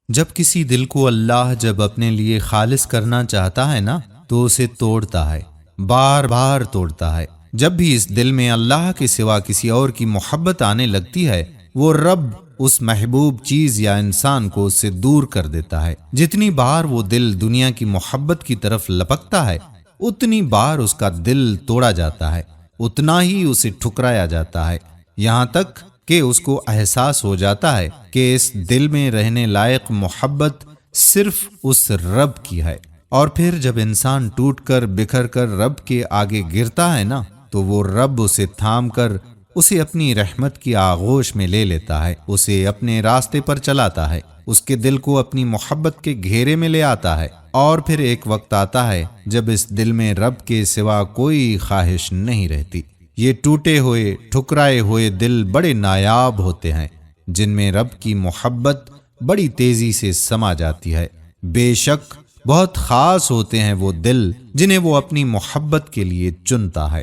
جب کسی دل کو اللہ جب اپنے لیے خالص کرنا چاہتا ہے نا تو اسے توڑتا ہے، بار بار توڑتا ہے۔ جب بھی اس دل میں اللہ کے سوا کسی اور کی محبت آنے لگتی ہے، وہ رب اس محبوب چیز یا انسان کو اس سے دور کر دیتا ہے۔ جتنی بار وہ دل دنیا کی محبت کی طرف لپکتا ہے، اتنی بار اس کا دل توڑا جاتا ہے، اتنا ہی اسے ٹھکرایا جاتا ہے، یہاں تک کہ اس کو احساس ہو جاتا ہے کہ اس دل میں رہنے لائق محبت صرف اس رب کی ہے۔ اور پھر جب انسان ٹوٹ کر بکھر کر رب کے آگے گرتا ہے نا تو وہ رب اسے تھام کر اسے اپنی رحمت کی آغوش میں لے لیتا ہے، اسے اپنے راستے پر چلاتا ہے، اس کے دل کو اپنی محبت کے گھیرے میں لے آتا ہے۔ اور پھر ایک وقت آتا ہے جب اس دل میں رب کے سوا کوئی خواہش نہیں رہتی۔ یہ ٹوٹے ہوئے ٹھکرائے ہوئے دل بڑے نایاب ہوتے ہیں، جن میں رب کی محبت بڑی تیزی سے سما جاتی ہے۔ بے شک بہت خاص ہوتے ہیں وہ دل جنہیں وہ اپنی محبت کے لیے چنتا ہے۔